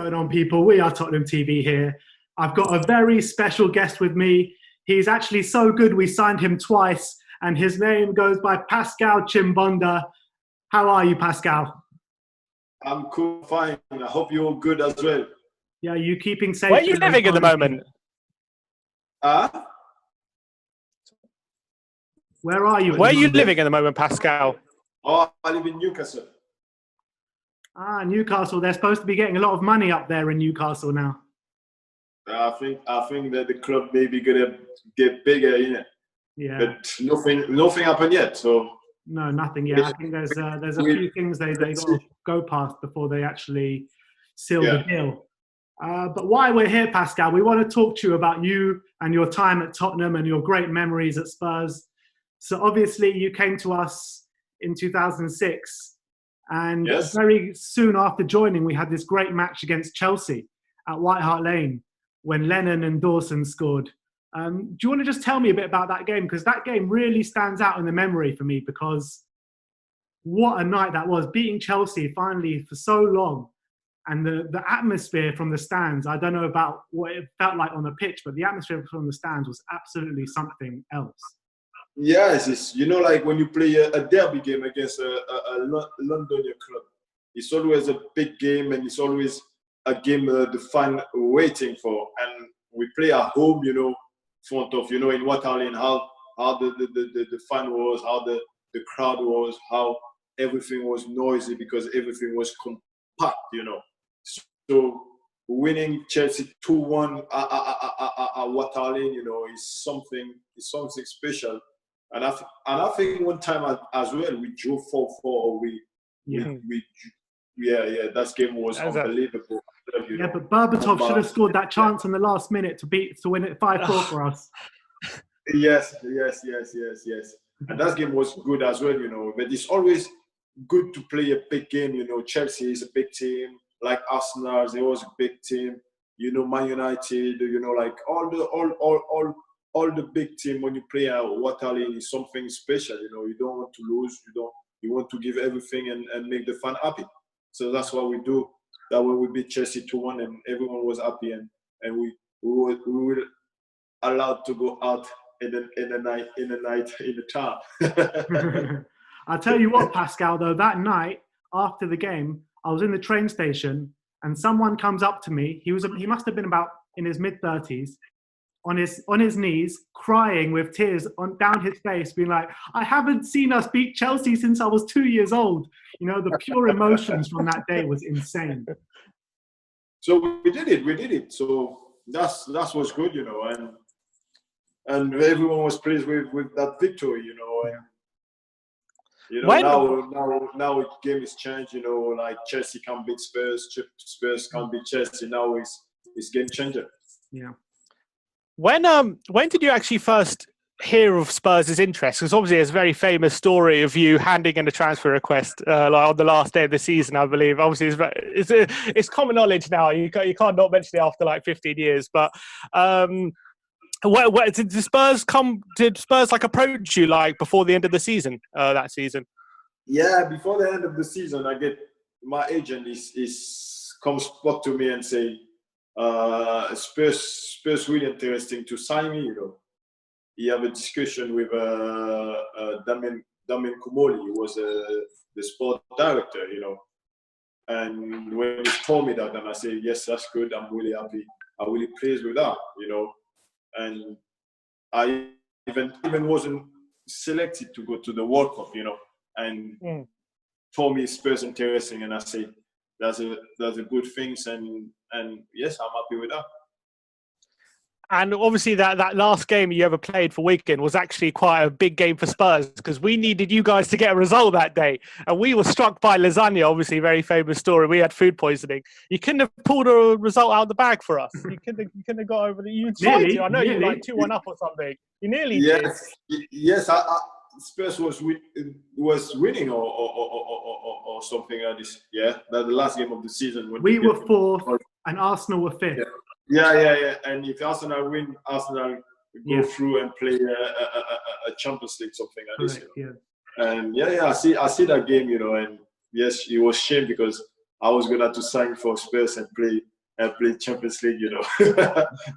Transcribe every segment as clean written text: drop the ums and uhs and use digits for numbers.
going on, people? We are Tottenham TV here. I've got a very special guest with me. He's actually so good we signed him twice, and his name goes by PASCAL CHIMBONDA. How are you, PASCAL? I'm cool, fine. I hope you're good as well. Yeah, you keeping safe? Where are you living at the moment? Where are you? Where are you living at the moment, PASCAL? Oh, I live in Newcastle. Ah, Newcastle. They're supposed to be getting a lot of money up there in Newcastle now. I think that the club may be gonna get bigger, Yeah. But nothing happened yet. So no, nothing yet. I think there's a few things they got to go past before they actually seal the deal. But why we're here, PASCAL, we want to talk to you about you and your time at Tottenham and your great memories at Spurs. So obviously you came to us in 2006, and very soon after joining, we had this great match against Chelsea at White Hart Lane when Lennon and Dawson scored. Do you want to just tell me a bit about that game? Because that game really stands out in the memory for me, because what a night that was, beating Chelsea finally for so long. And the atmosphere from the stands, I don't know about what it felt like on the pitch, but the atmosphere from the stands was absolutely something else. Yes, it's, like when you play a derby game against a Londonian club, it's always a big game, and it's always a game the fan waiting for. And we play at home, front of, in Waterloo, how the fan was, how the crowd was, how everything was noisy because everything was compact, So winning Chelsea 2-1 at Waterloo, is something special. And I think one time as well we drew 4-4. That game was unbelievable. But Berbatov should have scored that chance in the last minute to win it 5-4 for us. Yes. And that game was good as well, But it's always good to play a big game, Chelsea is a big team, like Arsenal, they was a big team, Man United, like all the big team. When you play at Waterloo, is something special, You don't want to lose, you want to give everything and make the fan happy. So that's what we do. That way we beat Chelsea 2-1, and everyone was happy, and we were allowed to go out in the town. I'll tell you what, PASCAL, though, that night after the game, I was in the train station, and someone comes up to me. He must have been about in his mid-30s, on his knees, crying with tears down his face, being like, "I haven't seen us beat Chelsea since I was 2 years old." The pure emotions from that day was insane. So we did it. So that's what's good, and everyone was pleased with that victory, Now the game is changed, like Chelsea can beat Spurs, Spurs can beat Chelsea. Now it's game changer. Yeah. When did you actually first hear of Spurs' interest? Because obviously there's a very famous story of you handing in a transfer request on the last day of the season, I believe. Obviously it's common knowledge now. You can't not mention it after like 15 years. But did Spurs approach you like before the end of the season? That season? Yeah, before the end of the season, I get my agent spoke to me and say, Spurs really interesting to sign me. He have a discussion with Damien Kumoli. He was the sport director, And when he told me that, and I said, yes, that's good. I'm really happy. I'm really pleased with that, And I even wasn't selected to go to the World Cup, And told me Spurs interesting, and I said, that's a good thing, and yes, I'm happy with that. And obviously that last game you ever played for Wigan was actually quite a big game for Spurs, because we needed you guys to get a result that day. And we were struck by lasagna, obviously a very famous story. We had food poisoning. You couldn't have pulled a result out of the bag for us. You couldn't have got over the... You tried to. I know you were like 2-1 up or something. You nearly did. Yes, Spurs was winning or something like this. Yeah, the last game of the season. We were fourth and Arsenal were fifth. Yeah. And if Arsenal win, Arsenal go through and play a Champions League, something like this. And I see that game, and yes, it was shame because I was gonna to sign for Spurs and play and play Champions League, you know.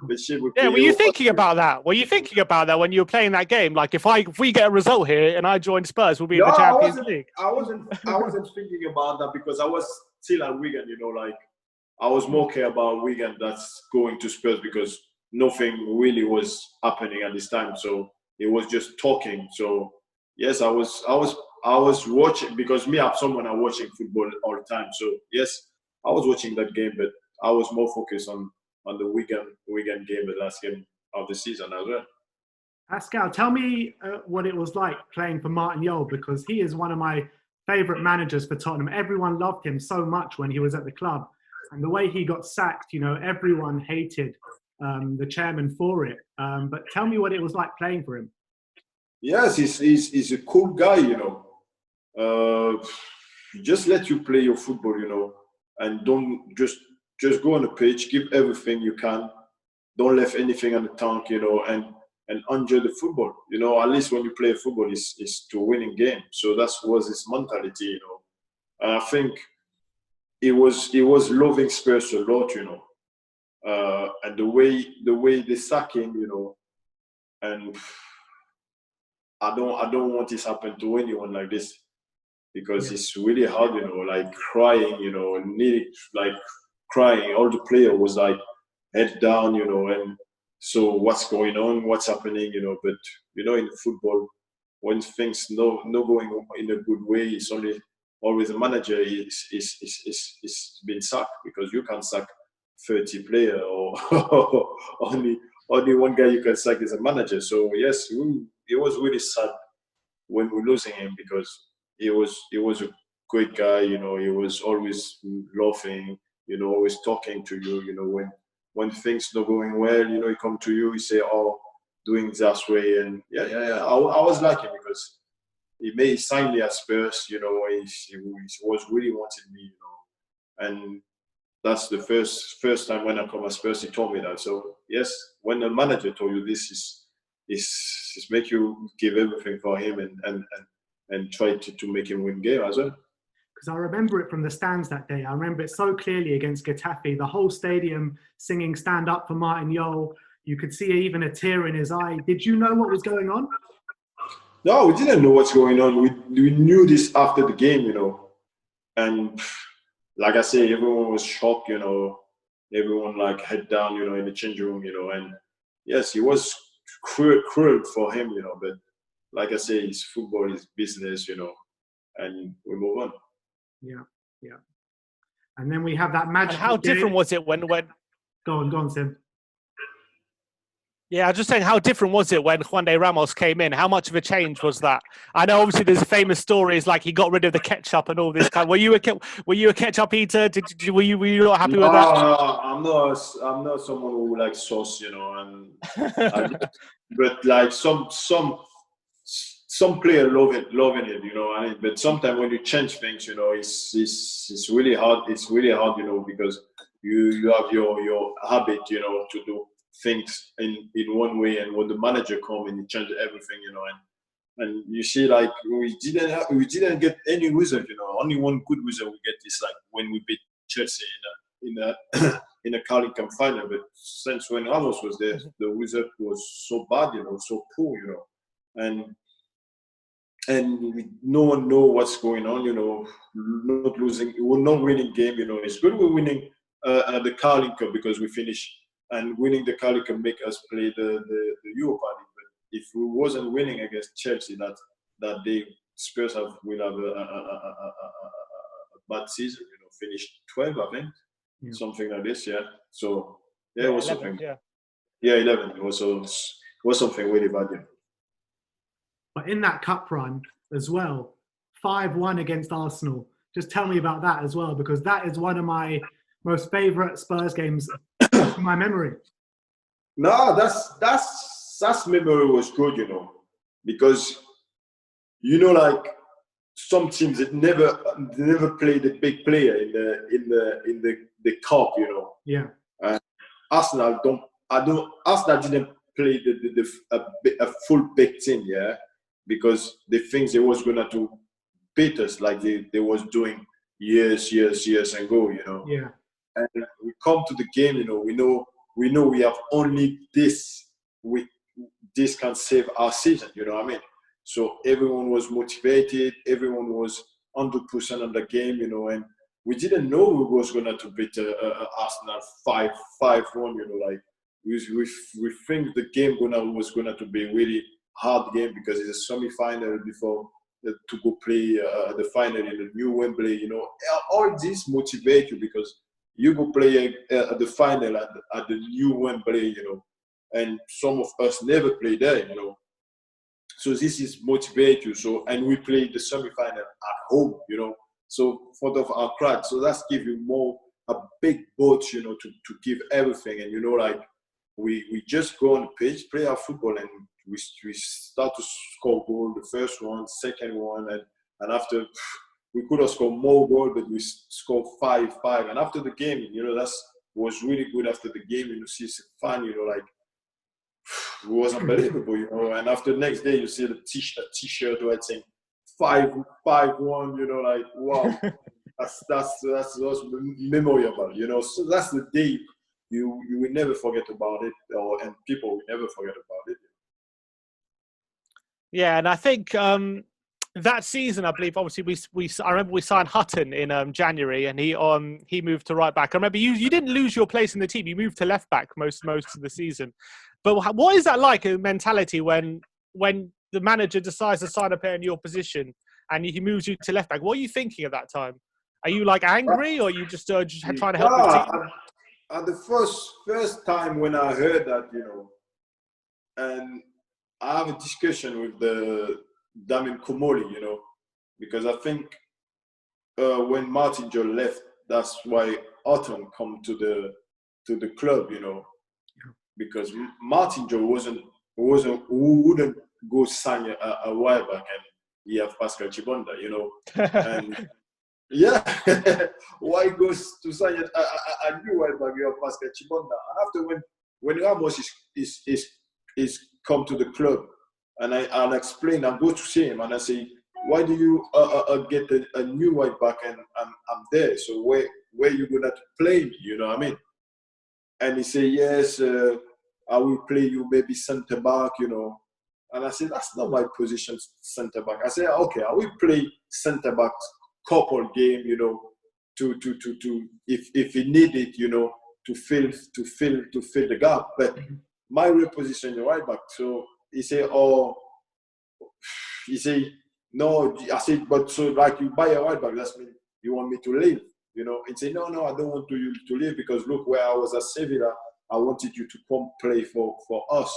But shit, Yeah, were you thinking about that? Were you thinking about that when you were playing that game? Like, if we get a result here and I join Spurs, we'll be in the Champions League. I wasn't thinking about that because I was still at Wigan, you know, like I was more care about Wigan that's going to Spurs because nothing really was happening at this time. So it was just talking. So yes, I was watching because me, I'm someone I'm watching football all the time. So yes, I was watching that game, but I was more focused on the Wigan game, the last game of the season as well. Pascal, tell me what it was like playing for Martin Jol, because he is one of my favourite managers for Tottenham. Everyone loved him so much when he was at the club. And the way he got sacked, you know, everyone hated the chairman for it. But tell me what it was like playing for him. Yes, he's a cool guy, you know. Just let you play your football, you know, and don't just go on the pitch, give everything you can. Don't leave anything on the tank, you know, and enjoy the football. You know, at least when you play football, is to winning game. So that was his mentality, you know. And I think he was loving Spurs a lot, you know. And the way they sack him, you know, and I don't want this happen to anyone like this because it's really hard, you know, like crying, you know, and nearly like crying. All the player was like head down, you know, and so what's going on, what's happening, you know. But you know, in football, when things no going in a good way, it's always a manager is been sacked because you can't sack 30 player or only one guy you can sack is a manager. So yes, it was really sad when we're losing him because he was a great guy, you know. He was always laughing, you know, always talking to you, you know, when things not going well, you know, he come to you, he say, oh, doing that way. And yeah. I was like him because he signed me at Spurs, you know, he was really wanting me, you know. And that's the first time when I come at Spurs, he told me that. So yes, when the manager told you this is make you give everything for him and try to make him win game as well. Because I remember it from the stands that day. I remember it so clearly against Getafe. The whole stadium singing "Stand Up for Martin Jol." You could see even a tear in his eye. Did you know what was going on? No, we didn't know what's going on. We knew this after the game, you know. And like I say, everyone was shocked, you know. Everyone like head down, you know, in the changing room, you know. And yes, it was cruel for him, you know. But like I say, it's football, it's business, you know. And we move on. Yeah. And then we have that magic. And how different was it when? Go on, Sim. Yeah, I was just saying, how different was it when Juan de Ramos came in? How much of a change was that? I know, obviously, there's famous stories like he got rid of the ketchup and all this kind. Were you a ketchup eater? Were you not happy with that? No, I'm not someone who likes sauce, you know. And but like some players loving it, you know. But sometimes when you change things, you know, it's really hard. It's really hard, you know, because you have your habit, you know, to do things in one way, and when the manager come and he change everything, you know, and you see, like we didn't get any result, you know. Only one good result we get is like when we beat Chelsea in a Carling final. But since when Ramos was there, the result was so bad, you know, so poor, you know, and no one know what's going on, you know. Not losing, we're not winning game, you know. It's good we're winning the Carling Cup because we finish. And winning the Carling can make us play the Europa League. But if we wasn't winning against Chelsea that day, Spurs will have a bad season. You know, finished 12, I think, something like this. Yeah. So yeah, it was 11, something. Yeah, 11. It was something really bad. Yeah. But in that cup run as well, 5-1 against Arsenal. Just tell me about that as well, because that is one of my most favourite Spurs games in my memory. No, that's memory was good, you know, because you know, like some teams that never play the big player in the cup, you know. Yeah. Arsenal didn't play a full big team, yeah, because they think they was gonna do beat us like they was doing years ago, you know. Yeah. and we come to the game, we know we have only this. This can save our season, you know what I mean? So everyone was motivated, everyone was 100% on the game, and we didn't know we was gonna to beat Arsenal 5-1, like we think the game was gonna to be a really hard game because it's a semi-final before to go play the final in the new Wembley, all this motivate you because you go play the final at the new Wembley, and some of us never play there, So this is motivate you. So, and we play the semi-final at home, so for our crowd. So that's give you a big boat, to give everything. And, like we just go on the pitch, play our football, and we start to score goal, the first one, second one, and after we could have scored more goal, but we scored 5-5. And after the game, that was really good after the game, see it's fun, like, it was unbelievable, and after the next day you see the t-shirt where it's saying 5-1, like wow, that's memorable, so that's the day you will never forget about it, and people will never forget about it. Yeah, and I think that season, I believe, obviously I remember we signed Hutton in January, and he moved to right back. I remember you didn't lose your place in the team; you moved to left back most of the season. But what is that like, a mentality when the manager decides to sign a player in your position and he moves you to left back? What are you thinking at that time? Are you like angry, or are you just trying to help the team? At the first time when I heard that, and I have a discussion with the Damien Komoli, because I think when Martin Joe left, that's why Otton come to the club, because Martin Joe wouldn't go sign a wide back, and he have Pascal Chibonda, and yeah, why goes to sign a new wide back? You have Pascal Chibonda, and after when Ramos is come to the club, and I'll explain, I go to see him and I say, why do you get a new wide back and I'm there? So where you gonna play me? You know what I mean? And he say, yes, I will play you maybe center back, And I said, that's not my position, center back. I said, okay, I will play center back couple game, to if he needed, to fill the gap. But my real position is right back. So he say, no. I said, but so like you buy a right back, that's mean you want me to leave, He say, no, I don't want you to leave because look where I was at Sevilla, I wanted you to come play for us,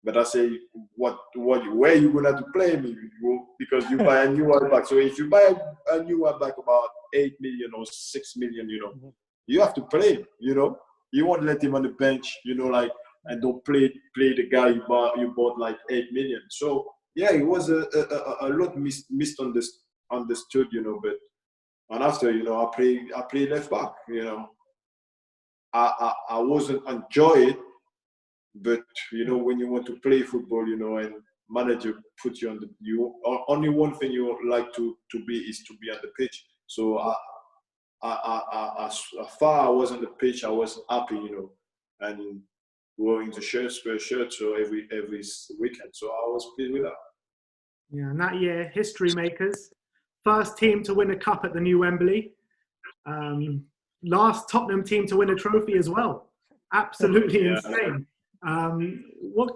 But I say, where you gonna to play me? Because you buy a new right back. So if you buy a new right back about 8 million or 6 million, you have to play. You won't let him on the bench, and don't play the guy you bought like 8 million. So yeah, it was a lot misunderstood, But and after, I play left back. I wasn't enjoy it. But when you want to play football, and manager put you on only one thing you like to be is to be on the pitch. So as far I was on the pitch, I was happy, and wearing the spare shirt, so every weekend. So I was pleased with that. Yeah, and that year, history makers, first team to win a cup at the new Wembley, last Tottenham team to win a trophy as well. Absolutely insane.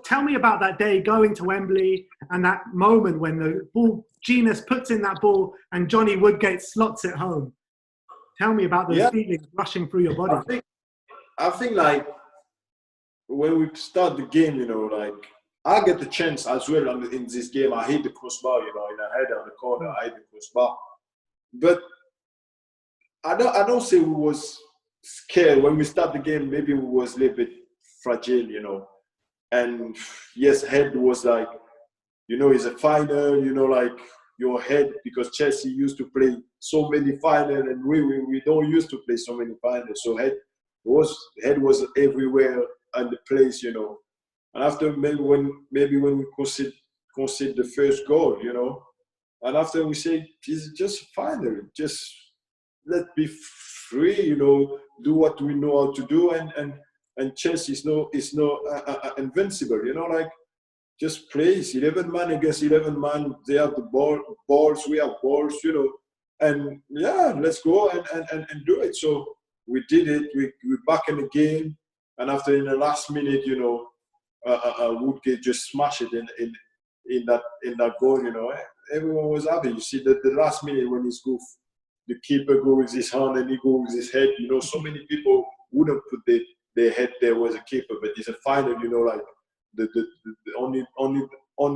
Tell me about that day going to Wembley and that moment when the ball, Genius puts in that ball and Johnny Woodgate slots it home. Tell me about those feelings rushing through your body. I think like when we start the game, like I get the chance as well in this game. I hit the crossbar, in the head of the corner, I hit the crossbar. But I don't say we was scared when we start the game. Maybe we was a little bit fragile, and yes, head was like, it's a final, like your head, because Chelsea used to play so many finals and we don't used to play so many finals, so head was everywhere and the place, and after maybe when we concede the first goal, and after we say it's just final, just let's be free, you know, do what we know how to do, and chess is no invincible, you know, like just plays 11 man against 11 man. They have the balls, we have balls, you know, and yeah, let's go and do it. So we did it. We're back in the game, and after in the last minute, you know, Woodgate just smashed it in that goal. You know, everyone was happy. You see that the last minute when he's goof, the keeper goes with his hand and he goes with his head. You know, so many people wouldn't put their head there as a keeper, but it's a final. You know, like the only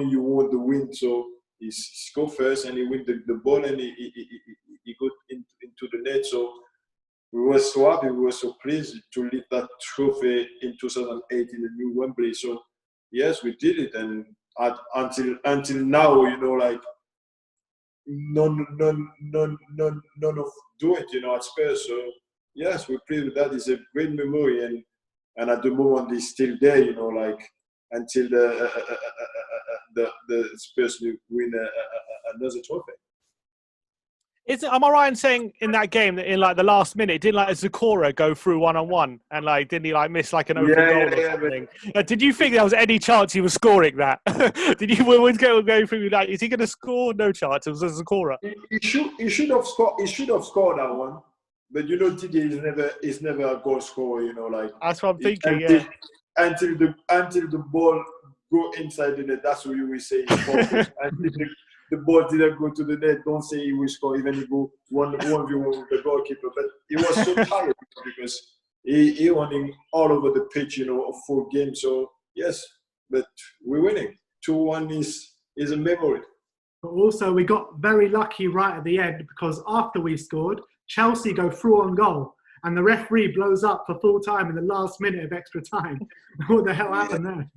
you want the win. So he score first and he win the ball and he go into the net. So we were so happy, we were so pleased to lift that trophy in 2008 in the new Wembley. So yes, we did it, and until now, you know, like none of do it, you know, at Spurs. So yes, we play with that. It's a great memory, and at the moment it's still there, you know, like until the Spurs win another trophy. Am I right in saying in that game that in like the last minute, didn't like Zakora go through 1-on-1 and like didn't he like miss like an open goal or something? Did you think there was any chance he was scoring that? Did you always go through like, is he going to score? No chance. It was Zakora. He should have scored. He should have scored that one. But you know, Didier is never a goal scorer. You know, like that's what I'm thinking. Until the ball go inside the net, that's what you will say. The ball didn't go to the net. Don't say he will score, even if he go 1v1 with the goalkeeper. But he was so tired because he running all over the pitch, you know, a full game. So yes, but we're winning. 2-1 is a memory. But also we got very lucky right at the end because after we scored, Chelsea go through on goal and the referee blows up for full time in the last minute of extra time. What the hell happened there?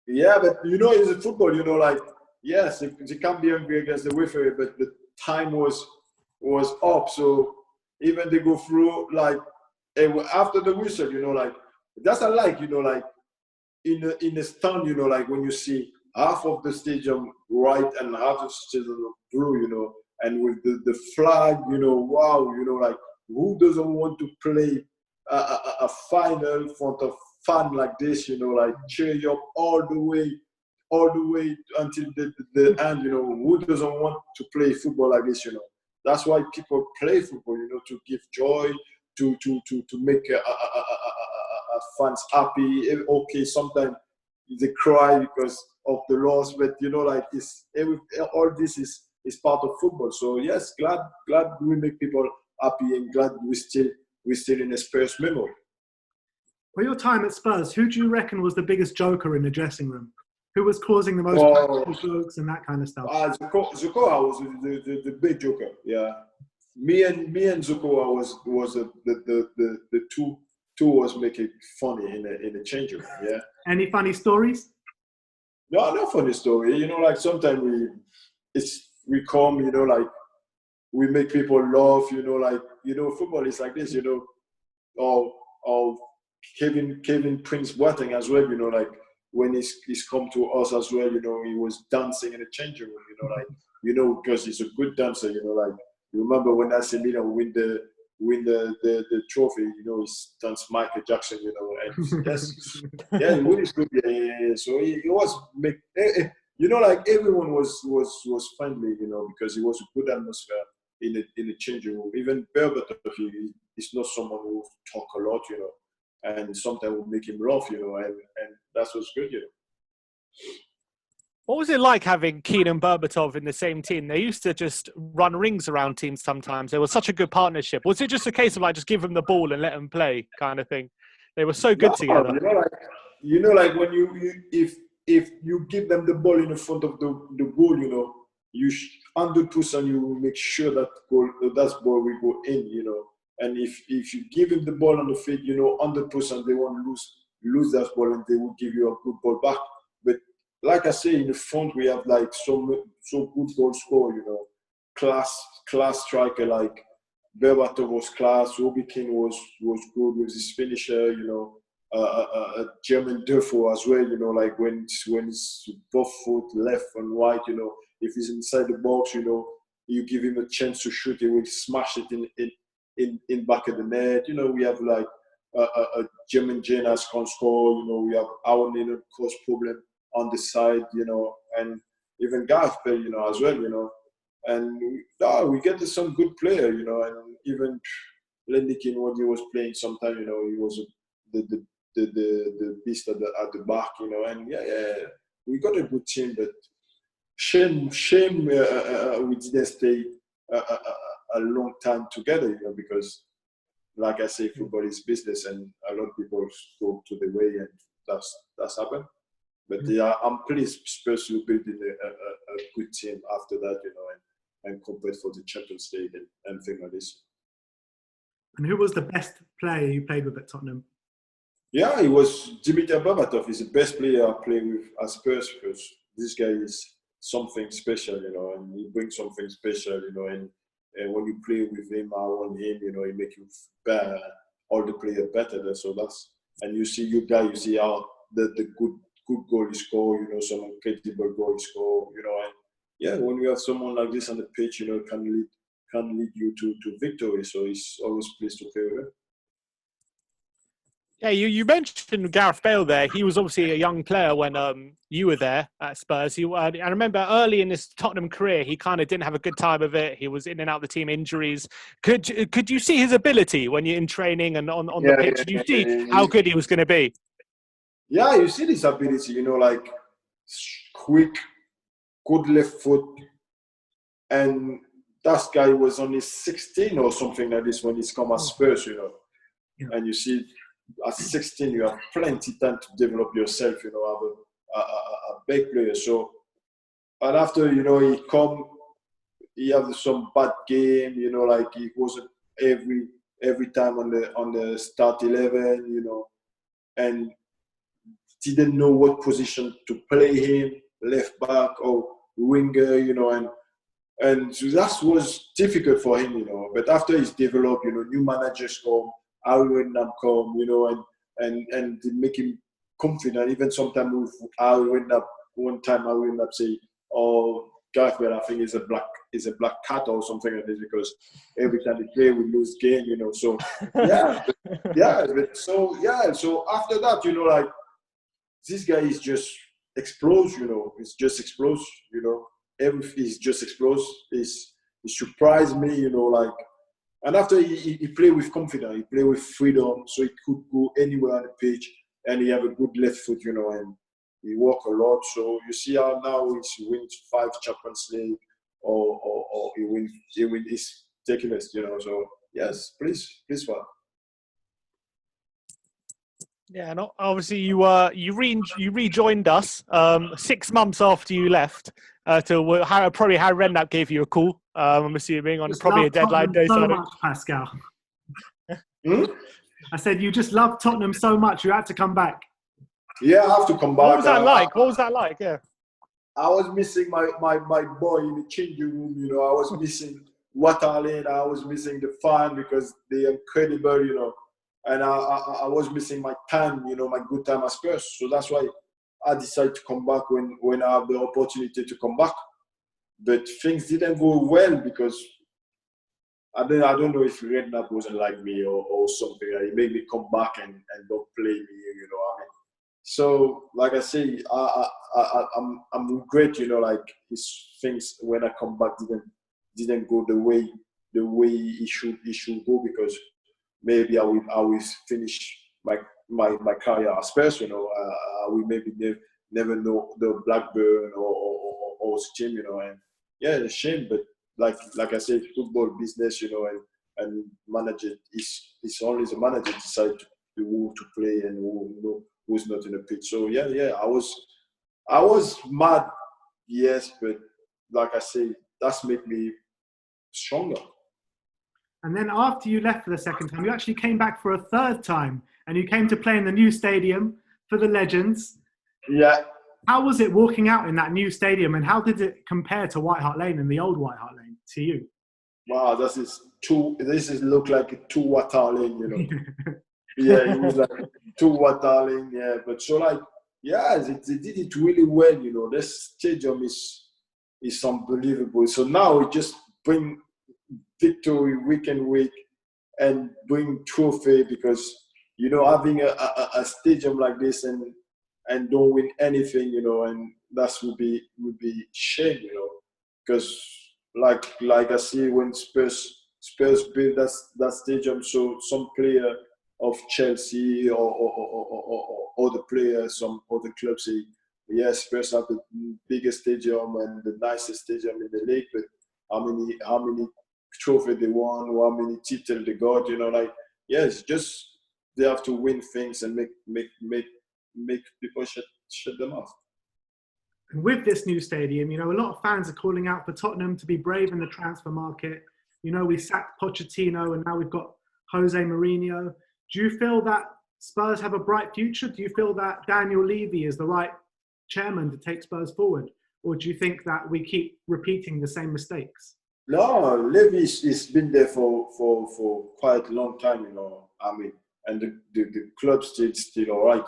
Yeah, but you know, it's a football, you know, like, yes, you can't be angry against the referee, but the time was up. So even they go through, like, after the whistle, you know, like, that's a like, you know, like, in a stand, you know, like, when you see half of the stadium white and half of the stadium blue, you know, and with the flag, you know, wow, you know, like, who doesn't want to play a final in front of fan like this, you know, like, cheer you up all the way until the end, you know. Who doesn't want to play football like this, you know? That's why people play football, you know, to give joy, to make fans happy. Okay, sometimes they cry because of the loss, but you know, like, all this is part of football. So yes, glad we make people happy, and glad we're still in a Spurs memory. For your time at Spurs, who do you reckon was the biggest joker in the dressing room? Who was causing the most jokes and that kind of stuff? Zakora was the big joker. Yeah, me and Zakora was the two was making funny in the change room. Yeah. Any funny stories? No, not funny story. You know, like sometimes we come. You know, like we make people laugh. You know, like, you know, football is like this. You know, or Kevin Prince Boateng as well. You know, like, when he's come to us as well, you know, he was dancing in the changing room, you know, like, you know, because he's a good dancer, you know, like, you remember when AC Milan win the trophy, you know, he danced Michael Jackson, you know, and yes, yeah, he really good, yeah. So he was you know, like, everyone was friendly, you know, because it was a good atmosphere in the changing room. Even Berbatov, he's not someone who talk a lot, you know. And sometimes we'll make him laugh, you know, and that's what's good, you know. What was it like having Keane and Berbatov in the same team? They used to just run rings around teams sometimes. They were such a good partnership. Was it just a case of like, just give them the ball and let them play kind of thing? They were so good together. You know, like when if you give them the ball in the front of the goal, you know, you 100% you will make sure that ball will go in, you know. And if you give him the ball on the field, you know, 100% they won't lose that ball, and they will give you a good ball back. But like I say, in the front we have like so good goal scorer, you know, class striker, like Berbatov was class, Robbie Keane was good with his finisher, you know, German Defoe as well, you know, like when it's both foot, left and right, you know, if he's inside the box, you know, you give him a chance to shoot, he will smash it in back of the net. You know, we have like a German Janas can score. You know, we have our little cause problem on the side. You know, and even Gareth Bale, you know, as well. You know, and we get some good player. You know, and even Lendikin when he was playing, sometimes, you know, he was the beast at the back. You know, and we got a good team, but shame we didn't stay a long time together, you know, because like I say, football is business, and a lot of people go to the way, and that's happened. But yeah, I'm pleased Spurs will build a good team after that, you know, and compete for the Champions League and things like this. And who was the best player you played with at Tottenham? Yeah, it was Dimitar Berbatov. He's the best player I play with at Spurs, because this guy is something special, you know, and he brings something special, you know, and when you play with him, around him, you know, he make you better, all the player better. So that's, and you see you see how the good goal he score, you know, some incredible goal he score, you know, and yeah, when you have someone like this on the pitch, you know, can lead you to victory. So it's always pleased to play with him. Yeah, you mentioned Gareth Bale there. He was obviously a young player when you were there at Spurs. I remember early in his Tottenham career, he kind of didn't have a good time of it. He was in and out of the team, injuries. Could you see his ability when you're in training and on the pitch? Did you see how good he was going to be? Yeah, you see this ability, you know, like quick, good left foot. And that guy was only 16 or something like this when he's come at Spurs, you know. Yeah. And you see, at 16, you have plenty of time to develop yourself, you know, have a big player. So, and after, you know, he had some bad game, you know, like he wasn't every time on the start 11, you know, and didn't know what position to play him, left back or winger, you know, and so that was difficult for him, you know. But after he's developed, you know, new managers come, Harry Redknapp come, you know, and they make him confident. Even sometimes with Harry Redknapp, one time Harry Redknapp say, "Oh, Gareth Bale, I think is a black cat or something like this, because every time they play, we lose game, you know." So so after that, you know, like this guy is just explodes, you know. It's just explodes, you know. Everything is just explodes. It surprised me, you know, like. And after he played with confidence, he played with freedom, so he could go anywhere on the pitch, and he have a good left foot, you know, and he walk a lot. So you see how now he wins 5 Champions League, or he wins his taking us, you know. So yes, please for. Yeah, and obviously you rejoined us 6 months after you left. Probably Harry Redknapp gave you a call. I'm assuming on probably a deadline day. So much, Pascal. I said you just love Tottenham so much you had to come back. Yeah, I have to come back. What was that like? What was that like? Yeah. I was missing my boy in the changing room. You know, I was missing Waterlane. I was missing the fan, because they're incredible. You know. And I was missing my time, you know, my good time at Spurs. So that's why I decided to come back when I have the opportunity to come back. But things didn't go well, because I don't know if Redknapp wasn't like me or something. He made me come back and don't play me, you know. I mean, so like I say, I'm regret, you know, like his things when I come back didn't go the way it should go, because maybe I will finish my career at Spurs, you know. I will maybe never know the Blackburn or team, you know. And yeah, it's a shame, but like I said, football business, you know, and manager is only the manager decide who to play and who's not in the pitch. So yeah, I was mad, yes, but like I say, that's made me stronger. And then after you left for the second time, you actually came back for a third time, and you came to play in the new stadium for the Legends. Yeah. How was it walking out in that new stadium, and how did it compare to White Hart Lane and the old White Hart Lane to you? Wow, this is look like a 2 White Hart Lane, you know. Yeah, it was like 2 White Hart Lane, yeah. But so like, yeah, they did it really well, you know. This stadium is unbelievable. So now it just bring victory week and week, and bring trophy, because having a stadium like this and don't win anything, and that would be shame, because like I see when Spurs build that stadium, so some player of Chelsea or other players, some other clubs say, yes, Spurs have the biggest stadium and the nicest stadium in the league, but how many trophies they won, or how many titles they got, yes, just they have to win things and make people shut them off. And with this new stadium, a lot of fans are calling out for Tottenham to be brave in the transfer market. We sacked Pochettino and now we've got Jose Mourinho. Do you feel that Spurs have a bright future? Do you feel that Daniel Levy is the right chairman to take Spurs forward? Or do you think that we keep repeating the same mistakes? No, Levy's been there for quite a long time, and the club's still all right,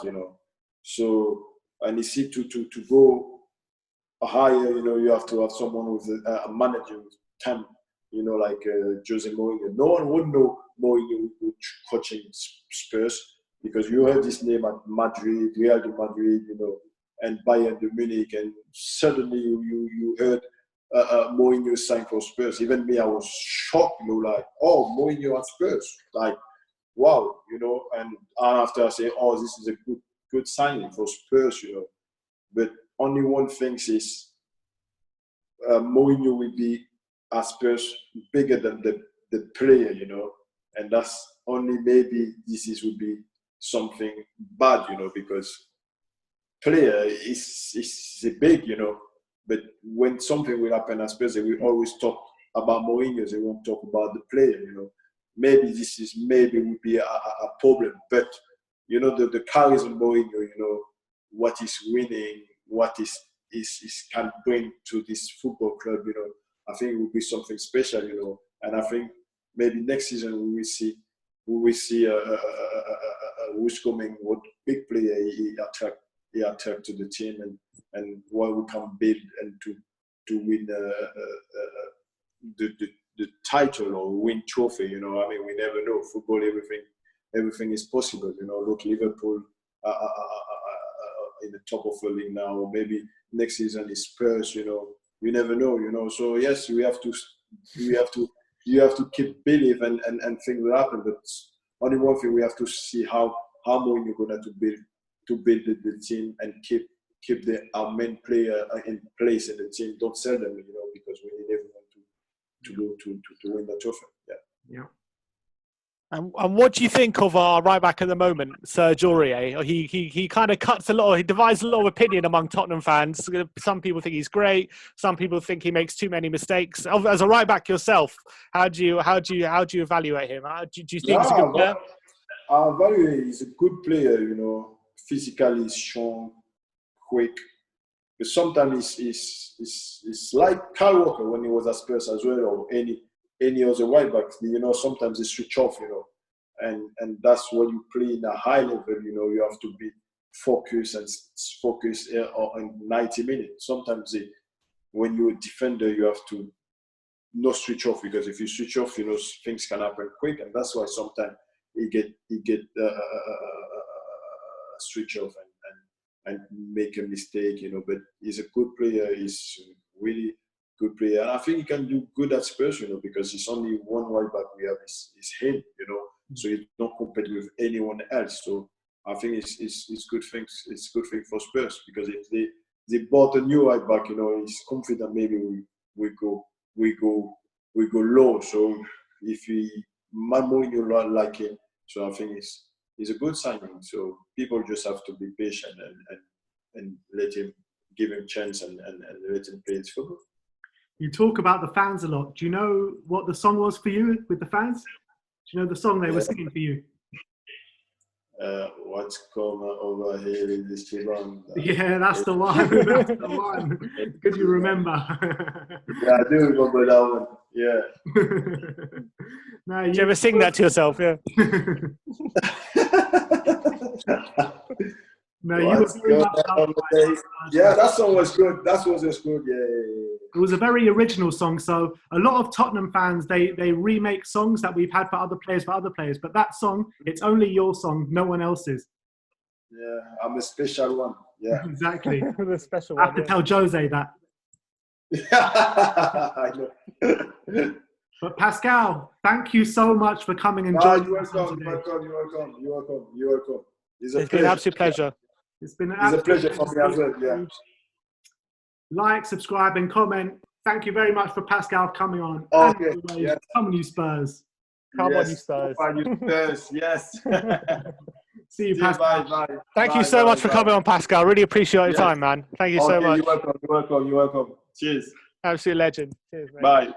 So, and you see to go higher, you have to have someone with a manager with time, like Jose Mourinho. No one would know Mourinho coaching Spurs, because you heard his name at Madrid, Real de Madrid, and Bayern de Munich, and suddenly you heard Mourinho signed for Spurs. Even me, I was shocked, like, oh, Mourinho at Spurs, like, wow, and after I say, oh, this is a good signing for Spurs, But only one thing is Mourinho will be at Spurs bigger than the player, and that's only maybe would be something bad, because player is big, but when something will happen at Spurs, they will always talk about Mourinho, they won't talk about the player, Maybe this would be a problem, but the charisma Mourinho, what is winning, what is can bring to this football club, I think it will be something special, and I think maybe next season we will see who's coming, what big player he attract to the team, and what we can build and to win the title or win trophy. We never know. Football, everything is possible. Look, Liverpool in the top of the league now, or maybe next season is Spurs. You never know. So yes, you have to keep believe and things will happen. But only one thing, we have to see how Mourinho going to build the team and keep our main player in place in the team. Don't sell them, because we need everyone to win the trophy. Yeah. And what do you think of our right back at the moment, Serge Aurier? He kind of he divides a lot of opinion among Tottenham fans. Some people think he's great. Some people think he makes too many mistakes. As a right back yourself, how do you evaluate him? Do you think he's a good player? Aurier is a good player. Physically strong, quick. But sometimes it's like Kyle Walker when he was at Spurs as well, or any other right back. Sometimes they switch off. And that's when you play in a high level. You have to be focused on 90 minutes. Sometimes when you're a defender, you have to not switch off, because if you switch off, things can happen quick, and that's why sometimes he get switch off and make a mistake, But he's a good player. He's really good player, and I think he can do good at Spurs, because it's only one right back we have is him, So you don't compete with anyone else. So I think it's good things. It's good thing for Spurs, because if they bought a new right back, he's confident maybe we go low. So if Mourinho like him, so I think it's a good signing. So people just have to be patient and give him chance and let him play his football. You talk about the fans a lot. Do you know what the song was for you with the fans? Do you know the song they were singing for you? What's coming over here in this CHIMBONDA? Yeah, that's the one. That's the one. Could you remember? Yeah, I do remember that one. Yeah. No, Did you ever sing that to yourself? Yeah. No, you were very much loved by us. Yeah, that song was good. That song was good. Yeah. It was a very original song. So a lot of Tottenham fans, they remake songs that we've had for other players, But that song, it's only your song, no one else's. Yeah, I'm a special one. Yeah. Exactly. The special I have to tell Jose that. I know. But Pascal, thank you so much for coming and You're joining us welcome. today. You're welcome. It's been an absolute pleasure. It's been a pleasure for me as well. Yeah. Like, subscribe, and comment. Thank you very much for Pascal coming on. Okay. Yes. Come on, you Spurs. Come on, you Spurs. Come on, you Spurs. Yes. See you, Pascal. Bye. Thank you so much for coming on, Pascal. Really appreciate your time, man. Thank you so much. You're welcome. Cheers. Absolute legend. Cheers, mate. Bye.